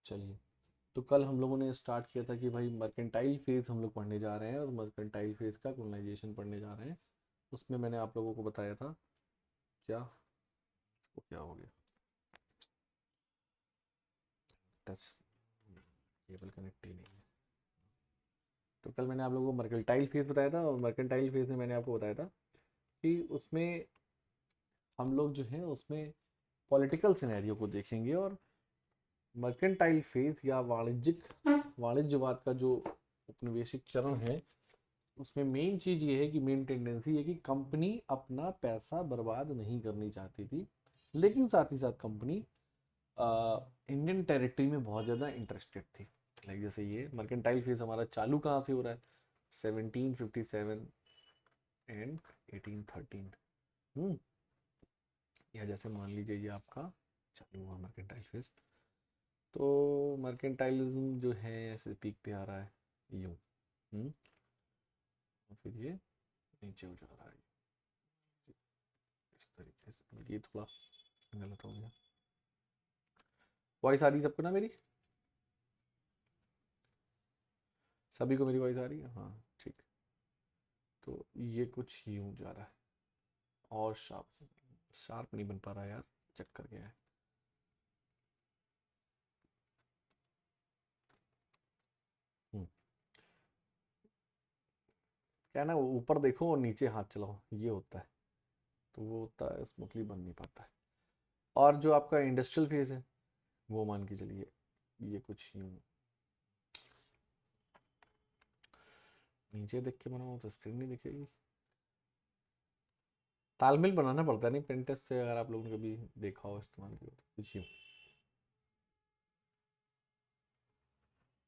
चलिए, तो कल हम लोगों ने स्टार्ट किया था कि भाई मर्केंटाइल फेज हम लोग पढ़ने जा रहे हैं और मर्केंटाइल फेज का कोलोनाइजेशन पढ़ने जा रहे हैं। उसमें मैंने आप लोगों को बताया था क्या, इसको क्या हो गया, टच केबल कनेक्ट ही नहीं है। तो कल मैंने आप लोगों को मर्केंटाइल फेज बताया था और मर्केंटाइल फेज में मैंने आपको बताया था कि उसमें हम लोग जो है उसमें पॉलिटिकल सिनेरियो को देखेंगे और मर्केंटाइल फेज या वाणिज्यवाद का जो उपनिवेशिक चरण है उसमें मेन चीज ये है कि मेन टेंडेंसी है कि कंपनी अपना पैसा बर्बाद नहीं करनी चाहती थी, लेकिन साथ ही साथ कंपनी इंडियन टेरिटरी में बहुत ज़्यादा इंटरेस्टेड थी। लाइक जैसे ये मर्केंटाइल फेज हमारा चालू कहाँ से हो रहा है, 1757 एंड 1813। या जैसे मान लीजिए ये आपका चालू हुआ मर्केंटाइल फेज, तो मर्केंटाइलिज्म जो है ऐसे पीक पे आ रहा है यूँ। हम्म, और फिर ये नीचे हो जा रहा है इस तरीके से। ये थोड़ा गलत हो गया। वॉइस आ रही है सबको ना मेरी? सभी को मेरी वॉइस आ रही है? हाँ, ठीक। तो ये कुछ यूं जा रहा है और शार्प शार्प नहीं बन पा रहा यार, चक्कर गया है। हम्म, क्या है ना, ऊपर देखो और नीचे हाथ चलाओ, ये होता है। तो वो होता है, स्मूथली बन नहीं पाता है। और जो आपका इंडस्ट्रियल फेज है वो मान के चलिए ये कुछ यूं नीचे देख के बनाओ तो स्क्रीन नहीं दिखेगी। तालमेल बनाना पड़ता है, नहीं पेंटेस्ट से अगर आप लोगों ने कभी देखा हो, इस्तेमाल किया हो तो कुछ यूं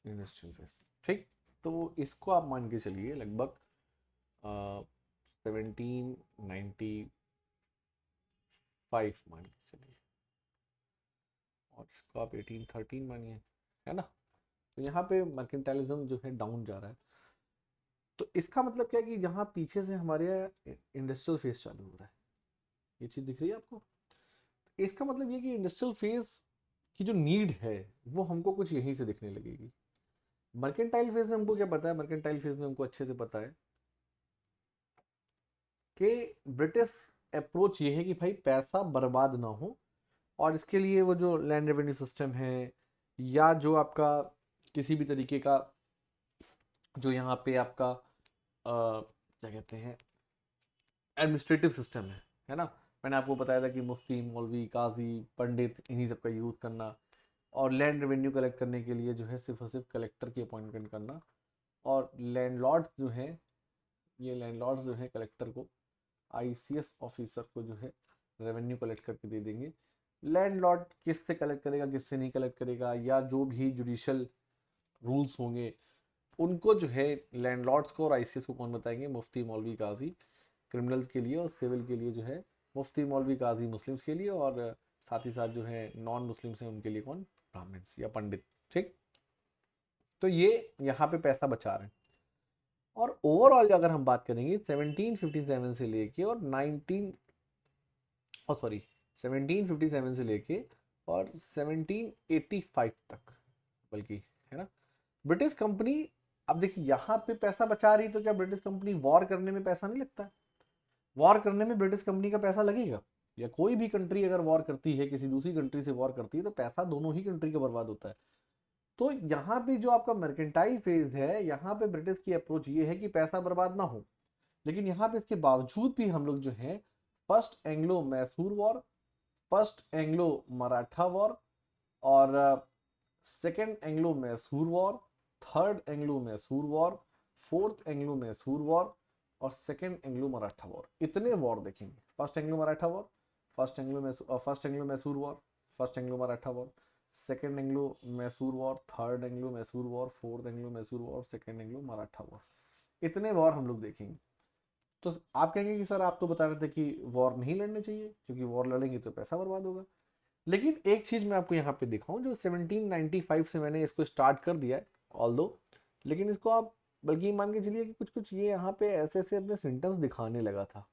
इंडस्ट्रियल फेज। ठीक, तो इसको आप मान के चलिए लगभग 1795 मान के चलिए, और इसको आप 1813 मानिए, है ना। तो यहाँ पे मर्केंटाइलिज्म जो है डाउन जा रहा है। तो इसका मतलब क्या है कि जहाँ पीछे से हमारे इंडस्ट्रियल फेज चालू हो रहा है, ये चीज़ दिख रही है आपको। इसका मतलब ये कि इंडस्ट्रियल फेज की जो नीड है वो हमको कुछ यहीं से दिखने लगेगी। मर्केंटाइल फेज में हमको क्या पता है, मर्केंटाइल फेज में हमको अच्छे से पता है कि ब्रिटिश अप्रोच ये है कि भाई पैसा बर्बाद ना हो, और इसके लिए वो जो लैंड रेवेन्यू सिस्टम है या जो आपका किसी भी तरीके का जो यहाँ पे आपका क्या कहते हैं एडमिनिस्ट्रेटिव सिस्टम है ना। मैंने आपको बताया था कि मुफ्ती मौलवी काजी पंडित इन्हीं सब का यूज़ करना, और लैंड रेवेन्यू कलेक्ट करने के लिए जो है सिर्फ और सिर्फ कलेक्टर की अपॉइंटमेंट करना, और लैंडलॉर्ड्स जो है, ये लैंडलॉर्ड्स जो है कलेक्टर को, आईसीएस ऑफिसर को जो है रेवेन्यू कलेक्ट करके दे देंगे। लैंडलॉर्ड किससे कलेक्ट करेगा किससे नहीं कलेक्ट करेगा, या जो भी जुडिशल रूल्स होंगे उनको जो है लैंडलॉर्ड्स को और आईसीएस को कौन बताएंगे, मुफ्ती मौलवी काजी क्रिमिनल्स के लिए, और सिविल के लिए जो है मुफ्ती मौलवी काजी मुस्लिम्स के लिए, और साथ ही साथ जो है नॉन मुस्लिम्स हैं उनके लिए कौन, ब्राह्मण्स या पंडित। ठीक, तो ये यहाँ पे पैसा बचा रहे हैं। और ओवरऑल अगर हम बात करेंगे 1757 से लेके और 19 और सॉरी 1757 से लेके और 1785 तक, बल्कि, है ना, ब्रिटिश कंपनी, अब देखिए यहाँ पे पैसा बचा रही तो क्या ब्रिटिश कंपनी वॉर करने में पैसा नहीं लगता है? वॉर करने में ब्रिटिश कंपनी का पैसा लगेगा? या कोई भी कंट्री अगर वॉर करती है, किसी दूसरी कंट्री से वॉर करती है, तो पैसा दोनों ही कंट्री का बर्बाद होता है। तो यहाँ पे जो आपका मर्केंटाइल फेज है, यहाँ पे ब्रिटिश की अप्रोच ये है कि पैसा बर्बाद ना हो, लेकिन यहाँ पे इसके बावजूद भी हम लोग जो है first Anglo Mysore war, first Anglo Maratha war, और second Anglo Mysore war, third Anglo Mysore war, fourth Anglo Mysore war, और सेकेंड एंग्लो मराठा वॉर, इतने वॉर देखेंगे। First Anglo Maratha war, first Anglo Mysore war, first Anglo Maratha war, second Anglo Mysore war, third Anglo Mysore war, fourth Anglo Mysore war, second Anglo Maratha war, इतने war हम लोग देखेंगे। तो आप कहेंगे कि सर आप तो बता रहे थे कि वॉर नहीं लड़ने चाहिए क्योंकि वॉर लड़ेंगे तो पैसा बर्बाद होगा। लेकिन एक चीज मैं आपको यहाँ पे दिखाऊं, जो 1795 से मैंने इसको स्टार्ट कर दिया है ऑल दो, लेकिन इसको आप बल्कि मान के चलिए कि कुछ कुछ ये यहाँ पे ऐसे ऐसे अपने सिम्टम्स दिखाने लगा था।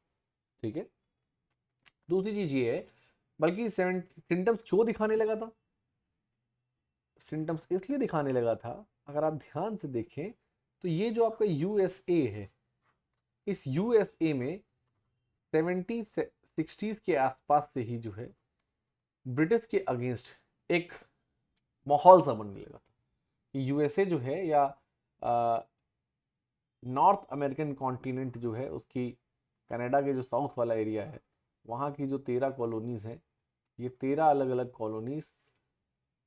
ठीक है, दूसरी चीज ये है, बल्कि सिम्टम्स क्यों दिखाने लगा था, सिम्टम्स इसलिए दिखाने लगा था, अगर आप ध्यान से देखें तो ये जो आपका यूएसए है, इस यूएसए में 70-60s के आसपास से ही जो है ब्रिटिश के अगेंस्ट एक माहौल सा बनने लगा था। यूएसए जो है या नॉर्थ अमेरिकन कॉन्टिनेंट जो है उसकी, कनाडा के जो साउथ वाला एरिया है, वहाँ की जो 13 कॉलोनीज हैं, ये 13 अलग अलग कॉलोनीज,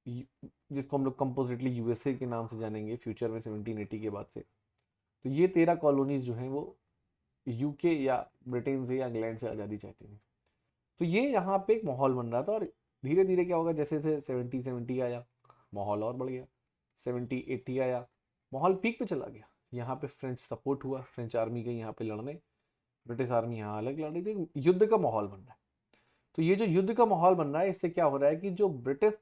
जिसको हम लोग कंपोजिटली यूएसए के नाम से जानेंगे फ्यूचर में 1780 के बाद से। तो ये 13 कॉलोनीज जो हैं वो यूके या ब्रिटेन से या इंग्लैंड से आज़ादी चाहती थी। तो ये यहाँ पे एक माहौल बन रहा था, और धीरे धीरे क्या होगा, जैसे जैसे 70 आया, माहौल और बढ़ गया, 70-80 आया, माहौल पीक पे चला गया। यहाँ पे फ्रेंच सपोर्ट हुआ, फ्रेंच आर्मी गई यहाँ पे लड़ने, ब्रिटिश आर्मी यहाँ अलग लड़ रही थी, युद्ध का माहौल बन रहा है। तो ये जो युद्ध का माहौल बन रहा है, इससे क्या हो रहा है कि जो ब्रिटिश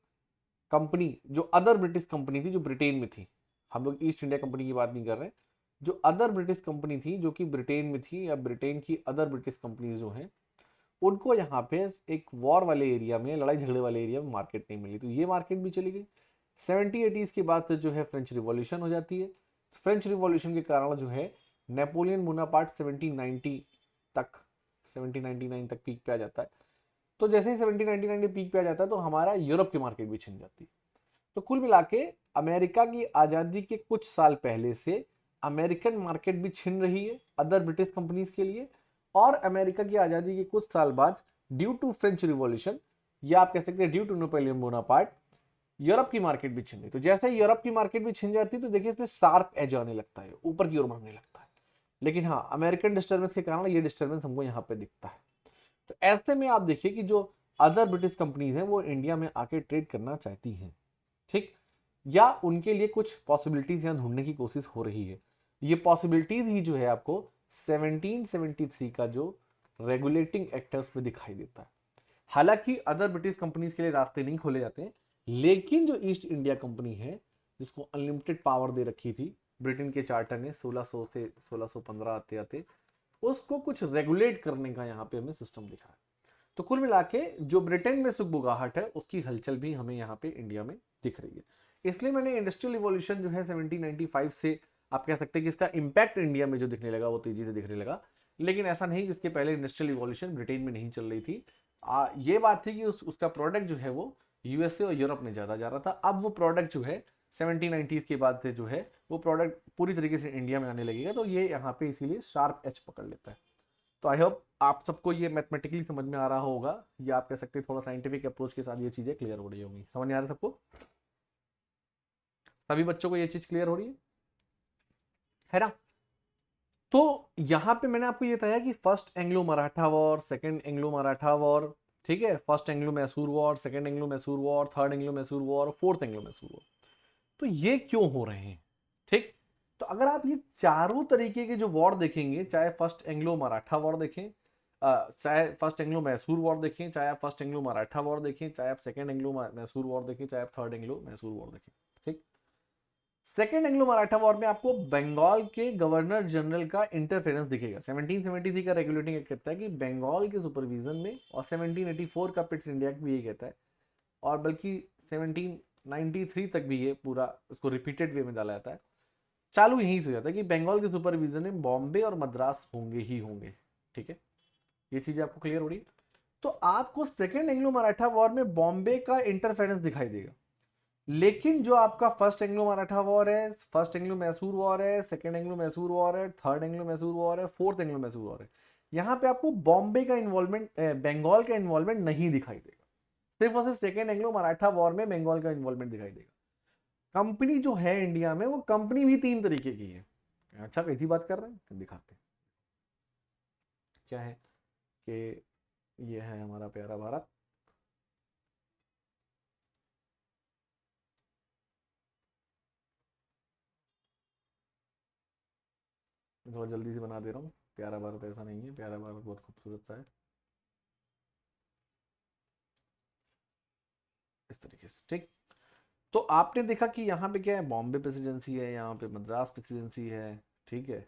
कंपनी, जो अदर ब्रिटिश कंपनी थी जो ब्रिटेन में थी, हम लोग ईस्ट इंडिया कंपनी की बात नहीं कर रहे, जो अदर ब्रिटिश कंपनी थी जो कि ब्रिटेन में थी, या ब्रिटेन की अदर ब्रिटिश कंपनीज जो हैं, उनको यहाँ पे एक वॉर वाले एरिया में, लड़ाई झगड़े वाले एरिया में मार्केट नहीं मिली, तो ये मार्केट भी चली गई। 70-80s के बाद जो है फ्रेंच रिवॉल्यूशन हो जाती है। फ्रेंच रिवॉल्यूशन के कारण जो है नेपोलियन बोनापार्ट 1790 तक, 1799 तक पीक पे आ जाता है। तो जैसे ही 1799 में पीक पे आ जाता है तो हमारा यूरोप की मार्केट भी छिन जाती है। तो कुल मिला के अमेरिका की आज़ादी के कुछ साल पहले से अमेरिकन मार्केट भी छिन रही है अदर ब्रिटिश कंपनीज के लिए, और अमेरिका की आज़ादी के कुछ साल बाद ड्यू टू फ्रेंच रिवॉल्यूशन, या आप कह सकते हैं due to Napoleon Bonaparte, Europe की मार्केट भी छिन गई। तो जैसे यूरोप की मार्केट भी छिन जाती है तो देखिए इसमें शार्प एज आने लगता है, ऊपर की ओर बढ़ने लगता है। लेकिन हाँ, अमेरिकन डिस्टर्बेंस के कारण ये डिस्टर्बेंस हमको यहाँ पे दिखता है। तो ऐसे में आप देखिए कि जो अदर ब्रिटिश कंपनीज हैं वो इंडिया में आके ट्रेड करना चाहती हैं, ठीक, या उनके लिए कुछ पॉसिबिलिटीज यहाँ ढूंढने की कोशिश हो रही है। ये पॉसिबिलिटीज ही जो है आपको 1773 का जो रेगुलेटिंग एक्ट है उसमें दिखाई देता है। हालांकि अदर ब्रिटिश कंपनीज के लिए रास्ते नहीं खोले जाते हैं, लेकिन जो ईस्ट इंडिया कंपनी है, जिसको अनलिमिटेड पावर दे रखी थी ब्रिटेन के चार्टर ने 1600 से 1615 आते आते, उसको कुछ रेगुलेट करने का यहाँ पे हमें सिस्टम दिखा है। तो कुल मिला के जो ब्रिटेन में सुगबुगाहट है उसकी हलचल भी हमें यहाँ पे इंडिया में दिख रही है। इसलिए मैंने इंडस्ट्रियल रिवॉल्यूशन जो है 1795 से, आप कह सकते हैं कि इसका इंपैक्ट इंडिया में जो दिखने लगा वो तेजी से दिखने लगा। लेकिन ऐसा नहीं कि इसके पहले इंडस्ट्रियल रिवॉल्यूशन ब्रिटेन में नहीं चल रही थी। ये बात थी कि उसका प्रोडक्ट जो है वो यूएसए और यूरोप में ज़्यादा जा रहा था। अब वो प्रोडक्ट जो है 1790s के बाद से जो है वो प्रोडक्ट पूरी तरीके से इंडिया में आने लगेगा, तो ये यहाँ पे इसीलिए शार्प एच पकड़ लेता है। तो आई होप आप सबको ये मैथमेटिकली समझ में आ रहा होगा, या आप कह सकते हैं थोड़ा साइंटिफिक अप्रोच के साथ ये चीज़ें क्लियर हो रही होंगी। समझ में आ रहा है सबको? सभी बच्चों को ये चीज़ क्लियर हो रही है ना? तो यहाँ पे मैंने आपको ये बताया कि first Anglo Maratha war, second Anglo Maratha war, ठीक है, first Anglo Mysore war, second Anglo Mysore war, third Anglo Mysore war, fourth Anglo Mysore war. तो ये क्यों हो रहे हैं, ठीक? तो अगर आप ये चारों तरीके के जो वॉर देखेंगे, चाहे फर्स्ट एंग्लो मराठा वॉर देखें, चाहे फर्स्ट एंग्लो मैसूर वॉर देखें, चाहे आप फर्स्ट एंग्लो मराठा वॉर देखें, चाहे आप सेकेंड एंग्लो मैसूर वॉर देखें, चाहे आप थर्ड एंग्लो मैसूर वॉर देखें, ठीक, सेकेंड एंग्लो मराठा वॉर में आपको बंगाल के गवर्नर जनरल का इंटरफेरेंस दिखेगा। 1773 का रेगुलेटिंग एक्ट कहता है कि बंगाल के सुपरविजन में, और 1784 का पिट्स इंडिया भी यही कहता है, और बल्कि 1793 तक भी ये पूरा उसको रिपीटेड वे में डाला जाता है, चालू यहीं से हो जाता है कि बंगाल के सुपरविजन में बॉम्बे और मद्रास होंगे ही होंगे, ठीक है, ये चीजें आपको क्लियर हो रही है। तो आपको सेकेंड एंग्लो मराठा वॉर में बॉम्बे का इंटरफेरेंस दिखाई देगा, लेकिन जो आपका फर्स्ट एंग्लो मराठा वॉर है, फर्स्ट एंग्लो मैसूर वॉर है, सेकेंड एंग्लो मैसूर वॉर है, थर्ड एंग्लो मैसूर वॉर है, फोर्थ एंग्लो मैसूर वॉर है, यहाँ पे आपको बॉम्बे का इन्वॉल्वमेंट, बंगाल का इन्वॉल्वमेंट नहीं दिखाई देगा। सिर्फ और सिर्फ सेकेंड एंग्लो मराठा वॉर में बंगाल का इन्वॉल्वमेंट दिखाई देगा। कंपनी जो है इंडिया में, वो कंपनी भी तीन तरीके की है। अच्छा, कैसी बात कर रहे हैं, तो दिखाते हैं। क्या है कि ये है हमारा प्यारा भारत, थोड़ा जल्दी से बना दे रहा हूँ। प्यारा भारत ऐसा नहीं है, प्यारा भारत बहुत खूबसूरत सा है, इस तरीके से, ठीक। तो आपने देखा कि यहाँ पे क्या है, बॉम्बे प्रेसिडेंसी है, यहाँ पे मद्रास प्रेसिडेंसी है, ठीक है।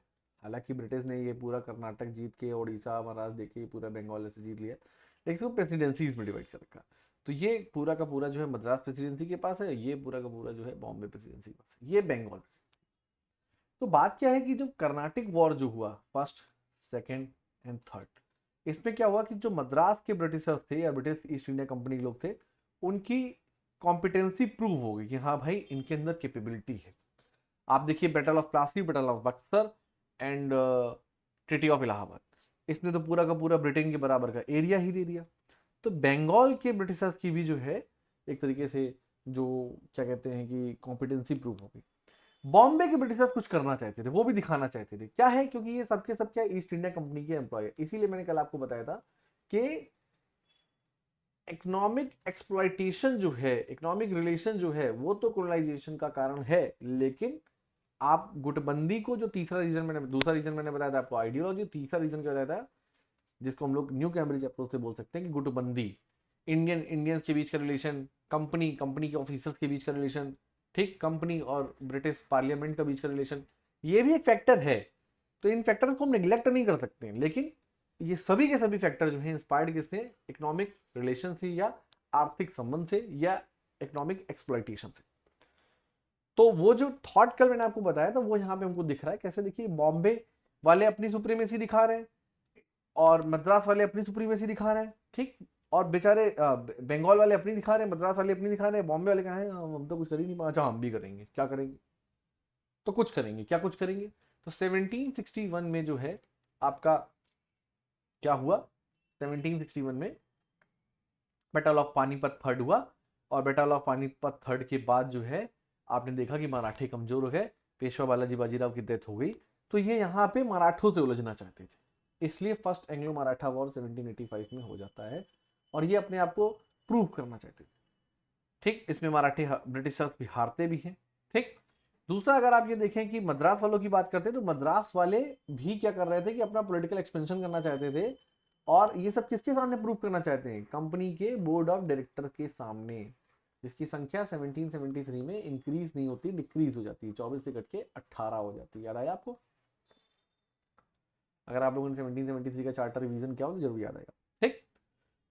हालांकि ब्रिटिश ने ये पूरा कर्नाटक जीत के, उड़ीसा महाराज देके पूरा बंगाल से जीत लिया, लेकिन इसको प्रेसिडेंसीज में डिवाइड कर रखा। तो ये पूरा का पूरा जो है मद्रास प्रेसिडेंसी के पास है, ये पूरा का पूरा जो है बॉम्बे प्रेसिडेंसी के पास है, ये बंगाल प्रेसिडेंसी। तो बात क्या है कि जो कर्नाटिक वॉर जो हुआ फर्स्ट, सेकेंड एंड थर्ड, इसमें क्या हुआ कि जो मद्रास के ब्रिटिशर्स थे या ब्रिटिश ईस्ट इंडिया कंपनी के लोग थे, उनकी कॉम्पिटेंसी प्रूव हो गई कि हाँ भाई इनके अंदर कैपेबिलिटी है। आप देखिए battle of Plassey, battle of Buxar and treaty of Allahabad, इसने तो पूरा का पूरा ब्रिटेन के बराबर का एरिया ही दे दिया। तो बंगाल के ब्रिटिशर्स की भी जो है एक तरीके से जो क्या कहते हैं कि कॉम्पिटेंसी प्रूव हो गई। बॉम्बे के ब्रिटिशर्स कुछ करना चाहते थे, वो भी दिखाना चाहते थे क्या है, क्योंकि ये सबके सब क्या ईस्ट इंडिया कंपनी के एम्प्लॉय है। इसीलिए मैंने कल आपको बताया था कि इकोनॉमिक एक्सप्लॉइटेशन जो है, इकोनॉमिक रिलेशन जो है, वो तो कोलोनाइजेशन का कारण है, लेकिन आप गुटबंदी को जो तीसरा रीजन मैंने, दूसरा रीजन मैंने बताया था आपको आइडियोलॉजी, तीसरा रीजन क्या बताया था जिसको हम लोग न्यू कैम्ब्रिज अप्रोच से बोल सकते हैं कि गुटबंदी, इंडियंस के बीच का रिलेशन, कंपनी के ऑफिसर्स के बीच का रिलेशन, ठीक, कंपनी और ब्रिटिश पार्लियामेंट का बीच का रिलेशन, ये भी एक फैक्टर है। तो इन फैक्टर्स को हम निगलेक्ट नहीं कर सकते हैं, लेकिन ये सभी के सभी फैक्टर जो हैं इंस्पायर्ड किससे, इकोनॉमिक रिलेशन से या आर्थिक संबंध से या इकोनॉमिक एक्सप्लॉइटेशन से। तो वो जो थॉट कल मैंने आपको बताया था वो यहाँ पे हमको दिख रहा है कैसे। देखिए बॉम्बे वाले अपनी सुप्रीमेसी दिखा रहे हैं और मद्रास वाले अपनी सुप्रीमेसी दिखा रहे हैं, ठीक, और बेचारे बंगाल वाले अपनी दिखा रहे हैं, मद्रास वाले अपनी दिखा रहे हैं, बॉम्बे वाले कहा है हम तो कुछ कर ही नहीं पा, अच्छा हम भी करेंगे, क्या करेंगे, तो कुछ करेंगे, क्या कुछ करेंगे। तो 1761 में जो है आपका क्या हुआ, 1761 में बैटल ऑफ पानीपत थर्ड हुआ, और बैटल ऑफ पानीपत थर्ड के बाद जो है आपने देखा कि मराठे कमजोर हो गए, पेशवा बालाजी बाजीराव की डेथ हो गई। तो ये यहाँ पे मराठों से उलझना चाहते थे, इसलिए फर्स्ट एंग्लो मराठा वॉर 1785 में हो जाता है, और ये अपने आप को प्रूव करना चाहते थे, ठीक। इसमें मराठी ब्रिटिशर्स भी हारते भी हैं, ठीक। दूसरा अगर आप ये देखें कि मद्रास वालों की बात करते हैं तो मद्रास वाले भी क्या कर रहे थे कि अपना पॉलिटिकल एक्सपेंशन करना चाहते थे, और ये सब किसके सामने प्रूव करना चाहते हैं, कंपनी के बोर्ड ऑफ डायरेक्टर के सामने, जिसकी संख्या 1773 में इंक्रीज नहीं होती, डिक्रीज हो जाती है, 24 से घट के 18 हो जाती है। याद आया आपको? अगर आप लोगों ने 1773 का चार्टर रिवीजन किया हो तो जरूर याद आएगा, ठीक।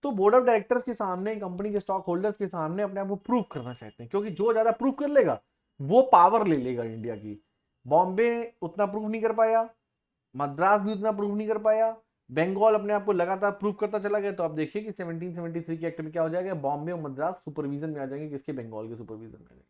तो बोर्ड ऑफ डायरेक्टर्स के सामने, कंपनी के स्टॉक होल्डर्स के सामने अपने आप को प्रूव करना चाहते हैं, क्योंकि जो ज्यादा प्रूव कर लेगा वो पावर ले लेगा इंडिया की। बॉम्बे उतना प्रूव नहीं कर पाया, मद्रास भी उतना प्रूव नहीं कर पाया, बंगाल अपने आप को लगातार प्रूव करता चला गया। तो आप देखिए कि 1773 के एक्ट में क्या हो जाएगा, बॉम्बे और मद्रास सुपरविजन में आ जाएंगे, किसके, बंगाल के सुपरविजन में आ जाएंगे।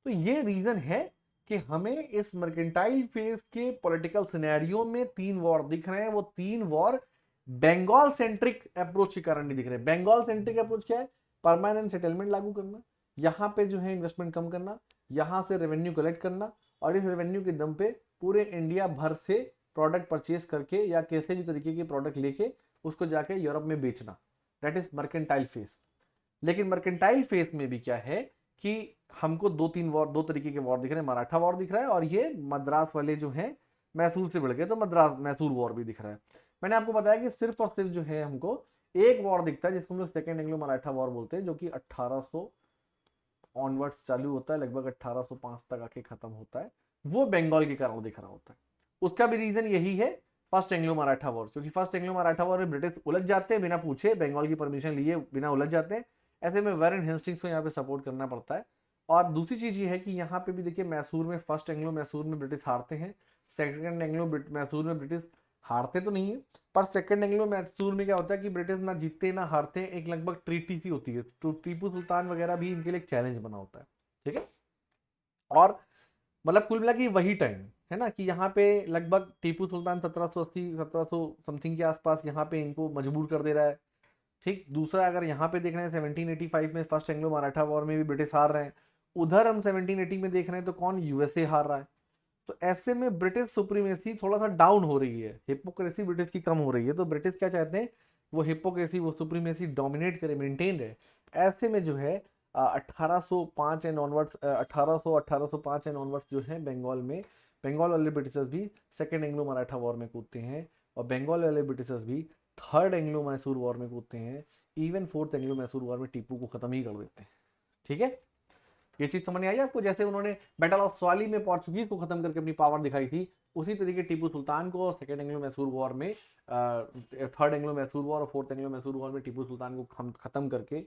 तो ये रीजन है कि हमें इस मर्केंटाइल फेज के पॉलिटिकल सिनेरियो में तीन वॉर दिख रहे हैं, वो तीन वॉर बंगाल सेंट्रिक अप्रोच के कारण नहीं दिख रहे। बंगाल सेंट्रिक अप्रोच क्या है, परमानेंट सेटलमेंट लागू करना, यहाँ पे जो है इन्वेस्टमेंट कम करना, यहाँ से रेवेन्यू कलेक्ट करना, और इस रेवेन्यू के दम पे पूरे इंडिया भर से प्रोडक्ट परचेज करके या कैसे भी तरीके के प्रोडक्ट लेके उसको जाके यूरोप में बेचना, दैट इज मर्केंटाइल फेज। लेकिन मर्केंटाइल फेज में भी क्या है कि हमको दो तीन वॉर, दो तरीके के वॉर दिख रहे हैं, मराठा वॉर दिख रहा है, और ये मद्रास वाले जो हैं मैसूर से बढ़ गए तो मद्रास मैसूर वॉर भी दिख रहा है। मैंने आपको बताया कि सिर्फ और सिर्फ जो है हमको एक वॉर दिखता है जिसको हम लोग सेकेंड एंग्लो मराठा वॉर बोलते हैं, जो कि 1800 ऑनवर्ड्स चालू होता है, लगभग 1805 तक आके खत्म होता है, वो बंगाल के कारण दिख रहा होता है। उसका भी रीजन यही है, फर्स्ट एंग्लो मराठा वॉर, क्योंकि फर्स्ट एंग्लो मराठा वॉर में ब्रिटिश उलझ जाते हैं बिना पूछे, बंगाल की परमिशन लिए बिना उलझ जाते हैं, ऐसे में वारेन हेस्टिंग्स को यहाँ पे सपोर्ट करना पड़ता है। और दूसरी चीज ये है कि यहाँ पे भी देखिए मैसूर में, फर्स्ट एंग्लो मैसूर में ब्रिटिश हारते हैं, सेकंड एंग्लो मैसूर में ब्रिटिश हारते तो नहीं है, पर सेकंड एंग्लो मैसूर में क्या होता है कि ब्रिटिश ना जीतते ना हारते, एक लगभग ट्रीटी सी होती है, तो टीपू सुल्तान वगैरह भी इनके लिए एक चैलेंज बना होता है, ठीक है। और मतलब कुल मिला कि वही टाइम है ना कि यहाँ पे लगभग टीपू सुल्तान 1780 1700 समथिंग के आसपास यहाँ पे इनको मजबूर कर दे रहा है, ठीक। दूसरा अगर यहाँ पे देख रहे हैं 1785 में फर्स्ट एंग्लो मराठा वॉर में भी ब्रिटिश हार रहे हैं, उधर हम 1780 में देख रहे हैं तो कौन, यूएसए हार रहा है। तो ऐसे में ब्रिटिश सुप्रीमेसी थोड़ा सा डाउन हो रही है, हिपोक्रेसी ब्रिटिश की कम हो रही है, तो ब्रिटिश क्या चाहते हैं, वो हिपोक्रेसी, वो सुप्रीमेसी डोमिनेट करे, मेंटेन रहे। ऐसे में जो है 1805 एंड ऑनवर्ड्स, 1805 एंड ऑनवर्ड्स जो है बंगाल में, बंगाल वाले ब्रिटिशर्स भी सेकेंड एंग्लो मराठा वॉर में कूदते हैं, और बंगाल वाले ब्रिटिशर्स भी थर्ड एंग्लो मैसूर वॉर में कूदते हैं, even fourth Anglo Mysore war में टीपू को खत्म ही कर देते हैं, ठीक है। ये चीज समझ में आई आपको, जैसे उन्होंने बैटल ऑफ स्वाली में पोर्चुगीज को खत्म करके अपनी पावर दिखाई थी, उसी तरीके टीपू सुल्तान को सेकेंड एंग्लो मैसूर वॉर में, थर्ड एंग्लो मैसूर वॉर और फोर्थ एंग्लो मैसूर वॉर में टीपू सुल्तान को खत्म करके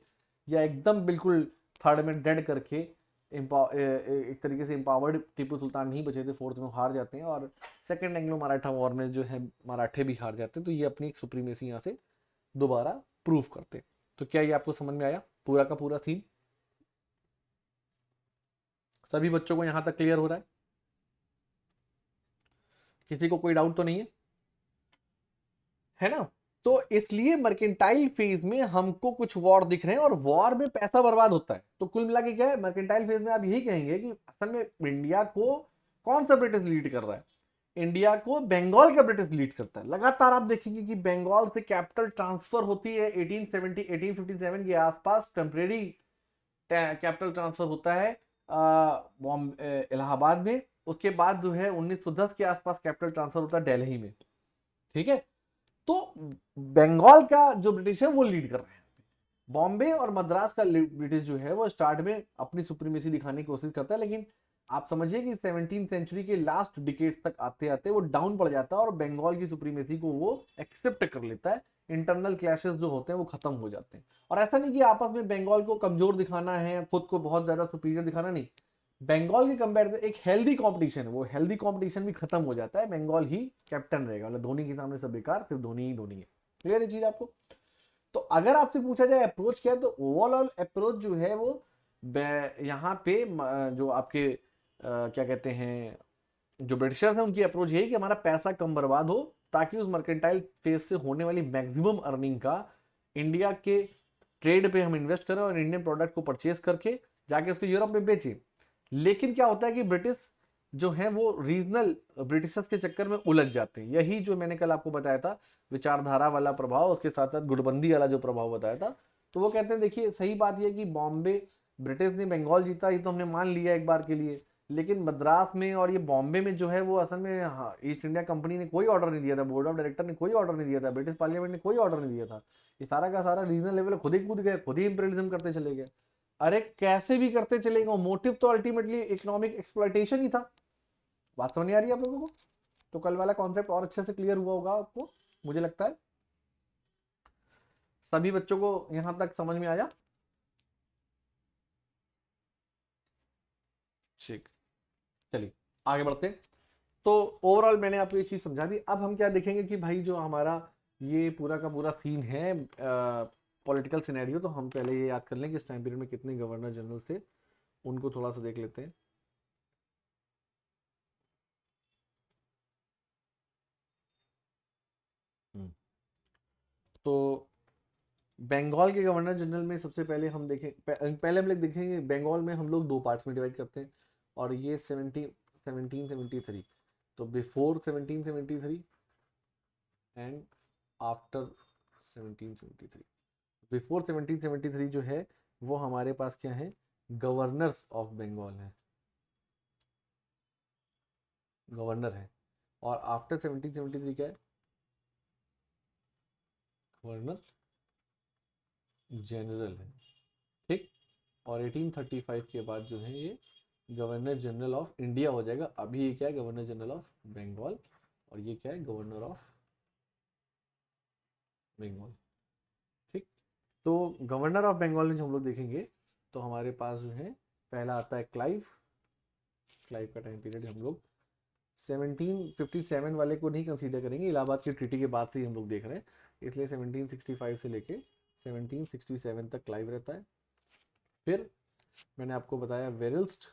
या एकदम बिल्कुल थर्ड में डेड करके एक तरीके से एम्पावर्ड टीपू सुल्तान नहीं बचे थे, फोर्थ में हार जाते हैं और सेकंड एंग्लो मराठा वॉर में जो है मराठे भी हार जाते हैं। तो ये अपनी एक सुप्रीमेसी यहाँ से दोबारा प्रूव करते हैं। तो क्या ये आपको समझ में आया पूरा का पूरा सीन? सभी बच्चों को यहां तक क्लियर हो रहा है? किसी को कोई डाउट तो नहीं है ना? तो इसलिए मर्केंटाइल फेज में हमको कुछ वॉर दिख रहे हैं और वॉर में पैसा बर्बाद होता है। तो कुल मिला के क्या है, मर्केंटाइल फेज में आप यही कहेंगे कि असल में इंडिया को कौन सा ब्रिटिश लीड कर रहा है? इंडिया को बंगाल का ब्रिटिश लीड करता है। लगातार आप देखेंगे कि बंगाल से कैपिटल ट्रांसफर होती है 1870 1857 के आसपास, टेम्परेरी कैपिटल ट्रांसफर होता है इलाहाबाद में। उसके बाद जो है 1910 के आसपास कैपिटल ट्रांसफर होता है दिल्ली में। ठीक है, तो बंगाल का जो ब्रिटिश है वो लीड कर रहे हैं। बॉम्बे और मद्रास का ब्रिटिश जो है वो स्टार्ट में अपनी सुप्रीमेसी दिखाने की कोशिश करता है, लेकिन आप समझिए कि 17th सेंचुरी के लास्ट डिकेड्स तक आते आते वो डाउन पड़ जाता है और बंगाल की सुप्रीमेसी को वो एक्सेप्ट कर लेता है। इंटरनल क्लैशेस जो होते हैं वो खत्म हो जाते हैं। और ऐसा नहीं कि आपस में बंगाल को कमजोर दिखाना है, खुद को बहुत ज्यादा सुपीरियर दिखाना, नहीं। बंगाल के कंपेयर एक हेल्दी कंपटीशन है, वो हेल्दी कंपटीशन भी खत्म हो जाता है, बंगाल ही कैप्टन रहेगा। मतलब धोनी के सामने सब बेकार, सिर्फ धोनी ही धोनी है। क्लियर है चीज आपको? तो अगर आपसे पूछा जाए अप्रोच क्या है, तो ओवरऑल अप्रोच जो है वो यहाँ पे जो आपके क्या कहते हैं, जो ब्रिटिशर्स हैं उनकी अप्रोच यही कि हमारा पैसा कम बर्बाद हो, ताकि उस मर्केंटाइल फेज से होने वाली मैक्सिमम अर्निंग का इंडिया के ट्रेड पे हम इन्वेस्ट करें और इंडियन प्रोडक्ट को परचेज करके जाके उसको यूरोप में बेचें। लेकिन क्या होता है कि ब्रिटिश जो है वो रीजनल ब्रिटिशर्स के चक्कर में उलझ जाते हैं। यही जो मैंने कल आपको बताया था, विचारधारा वाला प्रभाव, उसके साथ साथ गुटबंदी वाला जो प्रभाव बताया था। तो वो कहते हैं देखिए सही बात यह कि बॉम्बे ब्रिटिश ने बंगाल जीता, ये तो हमने मान लिया एक बार के लिए, लेकिन मद्रास में और ये बॉम्बे में जो है वो असल में, हाँ, ईस्ट इंडिया कंपनी ने कोई ऑर्डर नहीं दिया था, बोर्ड ऑफ डायरेक्टर ने कोई ऑर्डर नहीं दिया था, ब्रिटिश पार्लियामेंट ने कोई ऑर्डर नहीं दिया था। ये सारा का सारा रीजनल लेवल खुद ही कूद गए, खुद ही इंपीरियलिज्म करते चले गए। अरे कैसे भी करते चले गए, मोटिव तो अल्टीमेटली इकोनॉमिक एक्सप्लॉइटेशन ही था। बात समझ नहीं आ रही है आप लोगों को? तो कल वाला कॉन्सेप्ट और अच्छे से क्लियर हुआ होगा आपको, मुझे लगता है। सभी बच्चों को यहां तक समझ में आया? ठीक, चलिए आगे बढ़ते हैं। तो ओवरऑल मैंने आपको ये चीज समझा दी। अब हम क्या देखेंगे कि भाई जो हमारा ये पूरा का पूरा सीन है पॉलिटिकल सिनेरियो, तो हम पहले ये याद कर लें कि इस टाइम पीरियड में कितने गवर्नर जनरल थे, उनको थोड़ा सा देख लेते हैं। हम्म, तो बंगाल के गवर्नर जनरल में सबसे पहले हम देखें, पहले हम लोग देखेंगे बंगाल में हम लोग दो पार्ट्स में डिवाइड करते हैं। और ये 1773, तो बिफोर 1773 एंड आफ्टर 1773। बिफोर 1773 जो है वो हमारे पास क्या है, गवर्नर्स ऑफ बंगाल है, गवर्नर है। और आफ्टर 1773 क्या है, गवर्नर जनरल है। ठीक। और 1835 के बाद जो है ये गवर्नर जनरल ऑफ इंडिया हो जाएगा। अभी ये क्या है, गवर्नर जनरल ऑफ बंगाल, और ये क्या है, गवर्नर ऑफ बंगाल। ठीक। तो गवर्नर ऑफ बंगाल में जो हम लोग देखेंगे, तो हमारे पास जो है पहला आता है क्लाइव। क्लाइव का टाइम पीरियड हम लोग 1757 वाले को नहीं कंसीडर करेंगे, इलाहाबाद की ट्रीटी के बाद से ही हम लोग देख रहे हैं, इसलिए 1765 से लेके 1767 तक क्लाइव रहता है। फिर मैंने आपको बताया वेरिल्स्ट।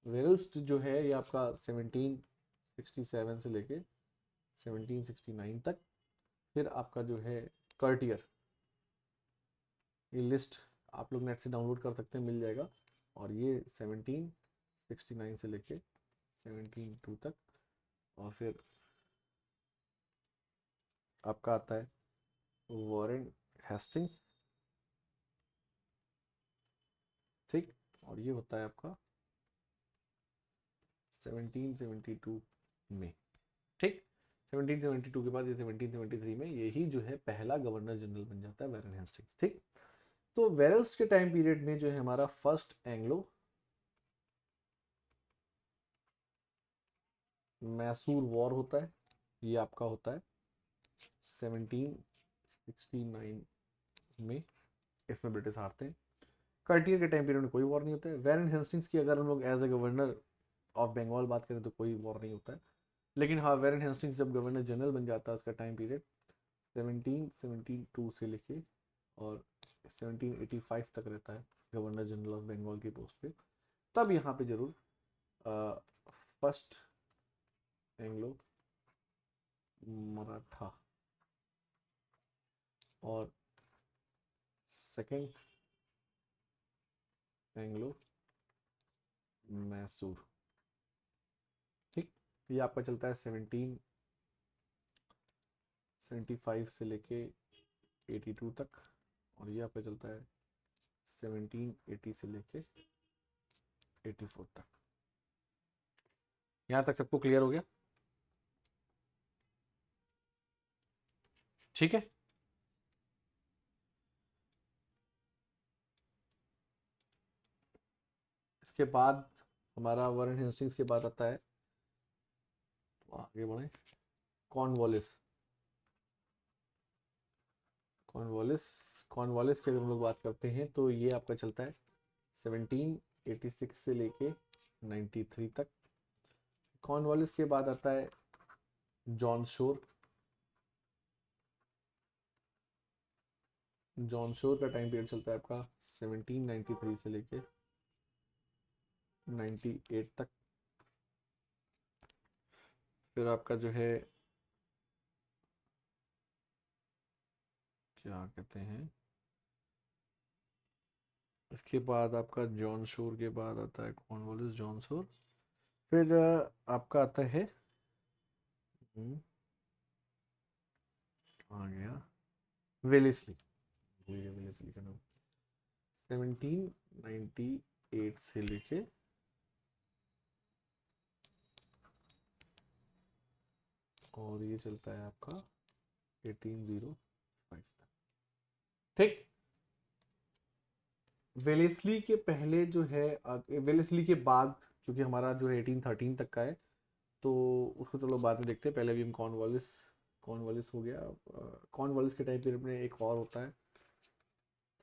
वेरिल्स्ट जो है ये आपका 1767 से लेके 1769 तक। फिर आपका जो है कर्टियर, ये लिस्ट आप लोग नेट से डाउनलोड कर सकते हैं, मिल जाएगा। और ये 1769 से लेके 1702 तक। और फिर आपका आता है वॉरेन हेस्टिंग्स। ठीक। और ये होता है आपका 1772 में। ठीक। 1772 के बाद ये 1773 में यही जो है पहला गवर्नर जनरल बन जाता है, वॉरेन हेस्टिंग्स। ठीक। तो वेरल्स के टाइम पीरियड में जो है हमारा फर्स्ट एंग्लो मैसूर वॉर होता है, ये आपका होता है 1769 में इसमें ब्रिटिश हारते हैं। कार्टियर के टाइम पीरियड में कोई वॉर नहीं होता है। वैरेन हेस्टिंग्स की अगर हम लोग as a governor of Bengal बात करें तो कोई वॉर नहीं होता है। लेकिन हाँ, वैरेन हेस्टिंग्स जब गवर्नर जनरल बन जाता है उसका टाइम पीरियड 1772 से लेके और 1785 तक रहता है गवर्नर जनरल ऑफ बंगाल की पोस्ट पे। तब यहाँ पे जरूर फर्स्ट एंग्लो मराठा और सेकंड एंग्लो मैसूर, ठीक, ये आपका चलता है 1775 से लेके 82 तक, और ये आपका चलता है 1780 से लेके 84 तक। यहां तक सबको क्लियर हो गया? ठीक है। इसके बाद हमारा वारेन हेस्टिंग्स के बाद आता है, आगे बढ़े, कॉर्नवालिस। कॉर्नवालिस कॉर्नवालिस की अगर हम लोग बात करते हैं तो ये आपका चलता है 1786 से लेके 93 तक। कॉर्नवालिस के बाद आता है जॉन शोर। जॉन शोर का टाइम पीरियड चलता है आपका 1793 से लेके 98 तक। फिर आपका जो है क्या कहते हैं, इसके बाद आपका जॉन शोर के बाद आता है कॉर्नवालिस, जॉन शोर। फिर आपका आता है आ गया वेलेस्ली। वेलेस्ली का नाम 1798 से लेके और ये चलता है आपका 1805 तक, ठीक। वेलेस्ली के पहले जो है, वेलेस्ली के बाद क्योंकि हमारा जो है 1813 तक का है तो उसको चलो बाद में देखते हैं। पहले भी हम कॉर्नवालिस, कॉर्नवालिस हो गया। कॉर्नवालिस के टाइम पीरियड में एक और होता है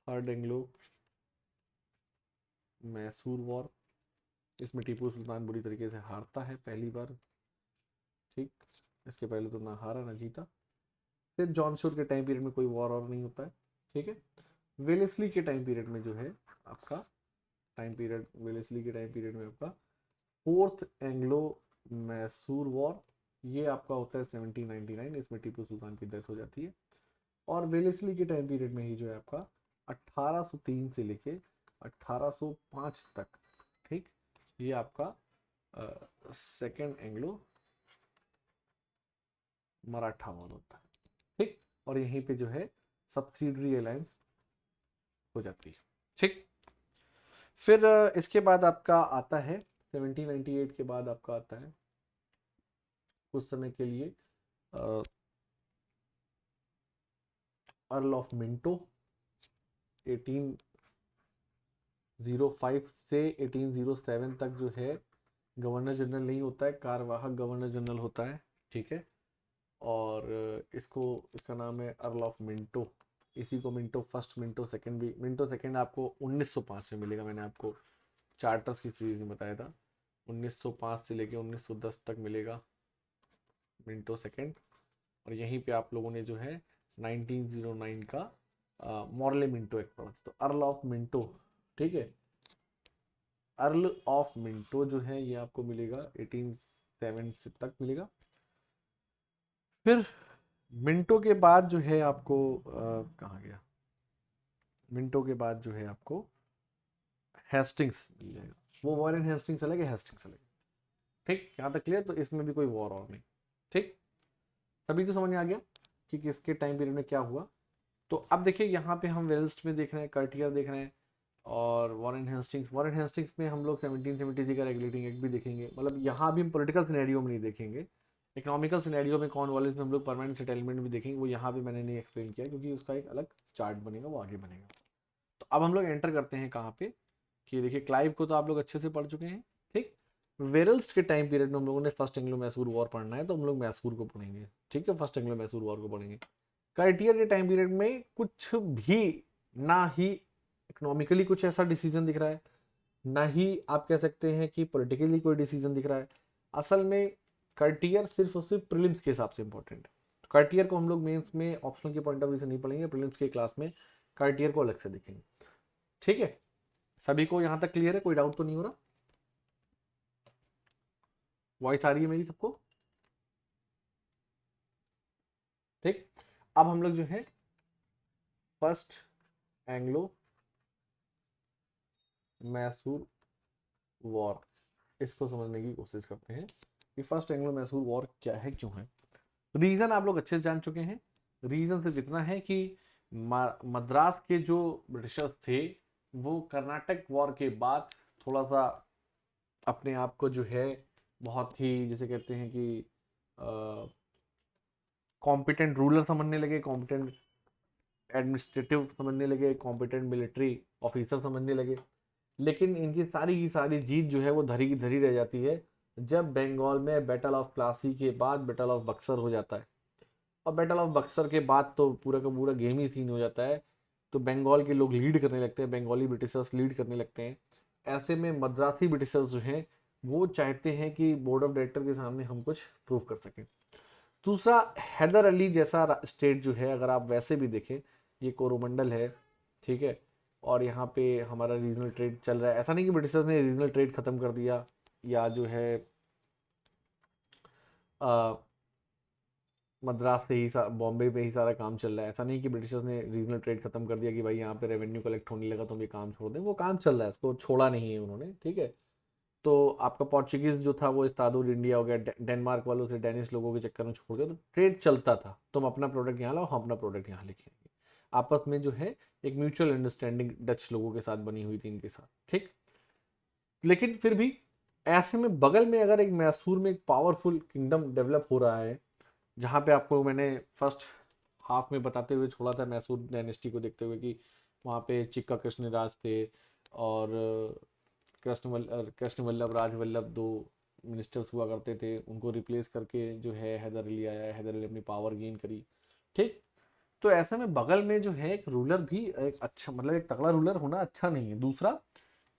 थर्ड एंग्लो मैसूर वॉर। इसमें टीपू सुल्तान बुरी तरीके से हारता है पहली बार, ठीक। इसके पहले तो ना हारा ना जीता। फिर जॉन शोर के टाइम पीरियड में कोई वॉर और नहीं होता है, ठीक है। वेलेस्ली के टाइम पीरियड में जो है आपका टाइम पीरियड, वेलेस्ली के टाइम पीरियड में आपका फोर्थ एंग्लो मैसूर वॉर, ये आपका होता है 1799। इसमें टीपू सुल्तान की डेथ हो जाती है। और वेलेस्ली के टाइम पीरियड में ही जो है आपका 1803 से लेके 1805 तक, ठीक, ये आपका सेकेंड एंग्लो मराठा वॉर होता है, ठीक। और यहीं पे जो है सब्सिडरी अलायंस हो जाती है, ठीक। फिर इसके बाद आपका आता है 1798 के बाद आपका आता है कुछ समय के लिए अर्ल ऑफ मिंटो। 1805 से 1807 तक जो है गवर्नर जनरल नहीं होता है, कार्यवाहक गवर्नर जनरल होता है, ठीक है। और इसका नाम है अर्ल ऑफ मिंटो। इसी को मिंटो फर्स्ट, मिंटो सेकंड भी, मिंटो सेकंड आपको 1905 में मिलेगा। मैंने आपको चार्टर्स की सीरीज में बताया था 1905 से लेके 1910 तक मिलेगा मिंटो सेकंड। और यहीं पे आप लोगों ने जो है 1909 का मॉर्ले मिंटो एक्ट पढ़ा। तो अर्ल ऑफ मिंटो, ठीक है, अर्ल ऑफ मिंटो जो है ये आपको मिलेगा 1807 तक मिलेगा। फिर मिंटो के बाद जो है आपको कहाँ गया, मिंटो के बाद जो है आपको हेस्टिंग्स मिल जाएगा। वो वॉरेन हेस्टिंग्स अलग है, हेस्टिंग्स अलग है, ठीक। यहाँ तक क्लियर? तो इसमें भी कोई वॉर और नहीं, ठीक। सभी को समझ में आ गया कि किसके टाइम पीरियड में क्या हुआ। तो अब देखिए यहाँ पे हम वेल्स्ट में देख रहे हैं, कार्टियर देख रहे हैं और वॉरेन हेस्टिंग्स। वॉरेन हेस्टिंग्स में हम लोग 1773 का रेगुलेटिंग एक्ट भी देखेंगे। मतलब यहाँ भी हम पॉलिटिकल सिनेरियो में नहीं देखेंगे, इकोनॉमिकल सिनेरियो में कॉर्नवालिस में हम लोग परमानेंट सेटलमेंट भी देखेंगे। वो यहाँ भी मैंने नहीं एक्सप्लेन किया क्योंकि उसका एक अलग चार्ट बनेगा, वो आगे बनेगा। तो अब हम लोग एंटर करते हैं कहाँ पे, कि देखिए क्लाइव को तो आप लोग अच्छे से पढ़ चुके हैं, ठीक। वेरल्स्ट के टाइम पीरियड में हम लोगों ने फर्स्ट एंग्लो मैसूर वॉर पढ़ना है तो हम लोग मैसूर को पढ़ेंगे, ठीक है। फर्स्ट एंग्लो मैसूर वॉर को पढ़ेंगे। कार्टियर के टाइम पीरियड में कुछ भी, ना ही इकोनॉमिकली कुछ ऐसा डिसीजन दिख रहा है, ना ही आप कह सकते हैं कि पॉलिटिकली कोई डिसीजन दिख रहा है। असल में कार्टियर सिर्फ और सिर्फ प्रीलिम्स के हिसाब से इंपॉर्टेंट है। कार्टियर को हम लोग मेंस में ऑप्शनल के पॉइंट ऑफ व्यू से नहीं पढ़ेंगे, प्रीलिम्स के क्लास में कार्टियर को अलग से देखेंगे। ठीक है, सभी को यहाँ तक क्लियर है? कोई डाउट तो नहीं हो रहा? वॉइस आ रही है मेरी सबको? ठीक, अब हम लोग जो है फर्स्ट एंग्लो मैसूर वॉर, इसको समझने की कोशिश करते हैं कि फर्स्ट एंग्लो मैसूर वॉर क्या है, क्यों है। रीजन आप लोग अच्छे से जान चुके हैं। रीजन सिर्फ इतना है कि मद्रास के जो ब्रिटिशर्स थे वो कर्नाटक वॉर के बाद थोड़ा सा अपने आप को जो है बहुत ही, जैसे कहते हैं कि कॉम्पिटेंट रूलर समझने लगे, कॉम्पिटेंट एडमिनिस्ट्रेटिव समझने लगे, कॉम्पिटेंट मिलिट्री ऑफिसर समझने लगे। लेकिन इनकी सारी की सारी जीत जो है वो धरी की धरी रह जाती है जब बंगाल में बैटल ऑफ प्लासी के बाद बैटल ऑफ बक्सर हो जाता है। और बैटल ऑफ बक्सर के बाद तो पूरा का पूरा गेम ही सीन हो जाता है। तो बंगाल के लोग लीड करने लगते हैं, बंगाली ब्रिटिशर्स लीड करने लगते हैं। ऐसे में मद्रासी ब्रिटिशर्स जो हैं वो चाहते हैं कि बोर्ड ऑफ डायरेक्टर के सामने हम कुछ प्रूव कर सकें। दूसरा, हैदर अली जैसा स्टेट जो है, अगर आप वैसे भी देखें, ये कोरोमंडल है, ठीक है, और यहाँ पे हमारा रीजनल ट्रेड चल रहा है। ऐसा नहीं कि ब्रिटिशर्स ने रीजनल ट्रेड खत्म कर दिया या जो है मद्रास से ही बॉम्बे पे ही सारा काम चल रहा है। ऐसा नहीं कि ब्रिटिशर्स ने रीजनल ट्रेड खत्म कर दिया कि भाई यहाँ पे रेवेन्यू कलेक्ट होने लगा तो हम ये काम छोड़ दें। वो काम चल रहा है, उसको छोड़ा नहीं है उन्होंने, ठीक है। तो आपका पोर्चुगीज जो था वो इस्तादुर इंडिया हो गया, डेनमार्क वालों से डेनिश लोगों के चक्कर में छोड़ दिया। तो ट्रेड चलता था, तुम अपना प्रोडक्ट यहाँ लाओ, हम अपना प्रोडक्ट यहाँ लेके आएंगे। आपस में जो है एक म्यूचुअल अंडरस्टैंडिंग डच लोगों के साथ बनी हुई थी इनके साथ, ठीक। लेकिन फिर भी ऐसे में बगल में अगर एक मैसूर में एक पावरफुल किंगडम डेवलप हो रहा है, जहाँ पे आपको मैंने फर्स्ट हाफ में बताते हुए छोड़ा था मैसूर डायनेस्टी को देखते हुए कि वहाँ पे चिक्का कृष्णराज थे और कृष्ण वल्लभ राज वल्लभ दो मिनिस्टर्स हुआ करते थे, उनको रिप्लेस करके जो है हैदर अली आया, हैदर अली अपनी पावर गेन करी, ठीक। तो ऐसे में बगल में जो है एक रूलर भी एक अच्छा, मतलब एक तगड़ा रूलर होना अच्छा नहीं है। दूसरा,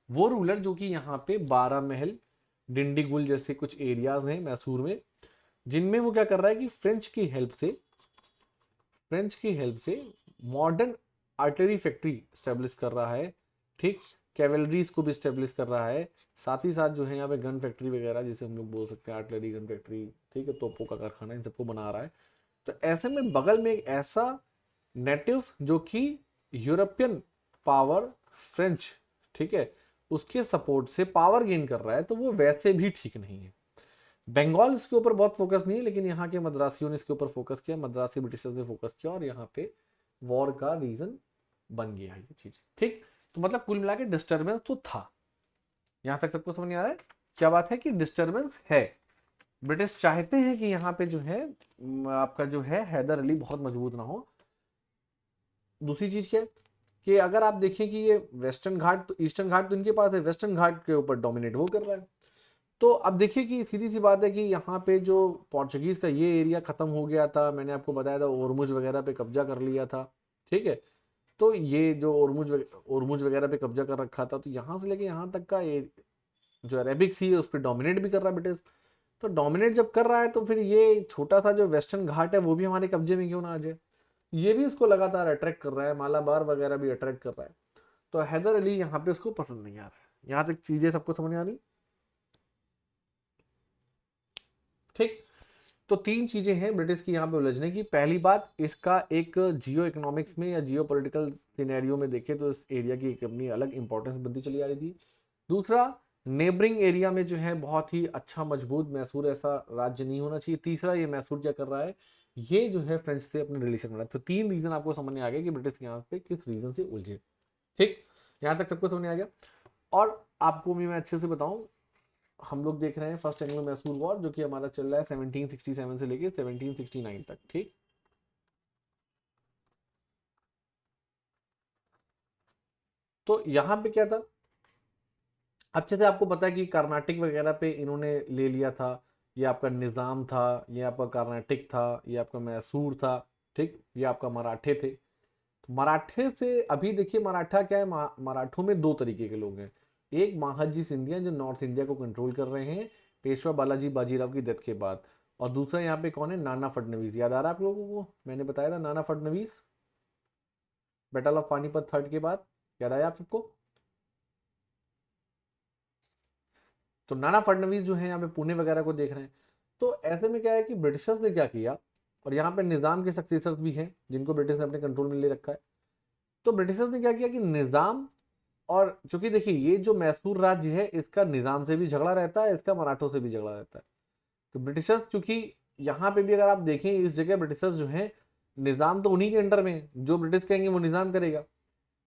वो रूलर जो कि यहाँ पे 12 महल, डिंडीगुल जैसे कुछ एरियाज हैं मैसूर में, जिनमें वो क्या कर रहा है कि फ्रेंच की हेल्प से मॉडर्न आर्टिलरी फैक्ट्री स्टेब्लिश कर रहा है, ठीक। कैवलरीज को भी स्टेब्लिश कर रहा है, साथ ही साथ जो है यहाँ पे गन फैक्ट्री वगैरह, जिसे हम लोग बोल सकते हैं आर्टिलरी गन फैक्ट्री, ठीक है, तोपों का कारखाना, इन सबको बना रहा है। तो ऐसे में बगल में एक ऐसा नेटिव जो कि यूरोपियन पावर, फ्रेंच, ठीक है, उसके सपोर्ट से पावर गेन कर रहा है, तो वो वैसे भी ठीक नहीं है। बंगाल इसके ऊपर बहुत फोकस नहीं है, लेकिन यहाँ के मद्रासियों ने इसके ऊपर फोकस किया, मद्रासी ब्रिटिशर्स ने फोकस किया, और यहाँ पे वॉर का रीजन बन गया ये चीज, ठीक। तो मतलब कुल मिला के डिस्टर्बेंस तो था। यहाँ तक सबको समझ नहीं आ रहा है? क्या बात है कि डिस्टर्बेंस है। ब्रिटिश चाहते हैं कि यहाँ पे जो है आपका जो है हैदर अली बहुत मजबूत ना हो। दूसरी चीज क्या है कि अगर आप देखें कि ये वेस्टर्न घाट, तो ईस्टर्न घाट तो इनके पास है, वेस्टर्न घाट के ऊपर डोमिनेट वो कर रहा है। तो अब देखिए कि सीधी सी बात है कि यहाँ पे जो पोर्चुगीज का ये एरिया खत्म हो गया था, मैंने आपको बताया था ओरमुज वगैरह पे कब्जा कर लिया था, ठीक है। तो ये जो ओरमुज वगैरह पे कब्जा कर रखा था, तो यहाँ से लेके यहाँ तक का जो अरेबिक सी है उस पर डोमिनेट भी कर रहा है ब्रिटिश। तो डोमिनेट जब कर रहा है तो फिर ये छोटा सा जो वेस्टर्न घाट है वो भी हमारे कब्जे में क्यों ना आ जाए। ये भी इसको लगातार अट्रैक्ट कर रहा है, मालाबार वगैरह भी अट्रैक्ट कर रहा है। तो हैदर अली यहाँ पे उसको पसंद नहीं आ रहा है। यहाँ तक चीजें सबको समझ में आ रही, ठीक। तो तीन चीजें हैं ब्रिटिश की यहाँ पे उलझने की। पहली बात, इसका एक जियो इकोनॉमिक्स में या जियो पॉलिटिकल सिनेरियो में देखें तो इस एरिया की एक अपनी अलग इंपॉर्टेंस बनती चली आ रही थी। दूसरा, नेबरिंग एरिया में जो है बहुत ही अच्छा मजबूत मैसूर ऐसा राज्य नहीं होना चाहिए। तीसरा, ये मैसूर क्या कर रहा है, ये जो है फ्रेंच से अपने रिलेशन बना। तो तीन रीजन आपको समझ में आ गया कि ब्रिटिश यहाँ पे किस रीजन से उलझे, ठीक। यहाँ तक सबको समझ में आ गया। और आपको भी मैं अच्छे से बताऊं, हम लोग देख रहे हैं फर्स्ट एंग्लो मैसूर वॉर जो कि हमारा चल रहा है 1767 से लेके 1769 तक, ठीक। तो यहाँ पे क्या था, अच्छे से आपको पता है कि कर्नाटक वगैरह पे इन्होंने ले लिया था। ये आपका निज़ाम था, ये आपका कर्नाटक था, ये आपका मैसूर था, ठीक, ये आपका मराठे थे। तो मराठे से अभी देखिए मराठा क्या है, मराठों में दो तरीके के लोग हैं। एक महादजी सिंधिया जो नॉर्थ इंडिया को कंट्रोल कर रहे हैं पेशवा बालाजी बाजीराव की डेथ के बाद, और दूसरा यहाँ पे कौन है, नाना फडणवीस। याद आ रहा है आप लोगों को, मैंने बताया था Nana Phadnavis battle of Panipat third के बाद, याद आया आप सबको। तो नाना फडणवीस जो है यहाँ पे पुणे वगैरह को देख रहे हैं। तो ऐसे में क्या है कि ब्रिटिशर्स ने क्या किया, और यहाँ पे निज़ाम के सक्सेसर्स भी हैं जिनको ब्रिटिश ने अपने कंट्रोल में ले रखा है। तो ब्रिटिशर्स ने क्या किया कि निज़ाम, और चूंकि देखिए ये जो मैसूर राज्य है इसका निज़ाम से भी झगड़ा रहता है, इसका मराठों से भी झगड़ा रहता है। तो ब्रिटिशर्स चूंकि यहाँ पे भी अगर आप देखें इस जगह ब्रिटिशर्स जो है, निज़ाम तो उन्हीं के अंडर में है, जो ब्रिटिश कहेंगे वो निज़ाम करेगा।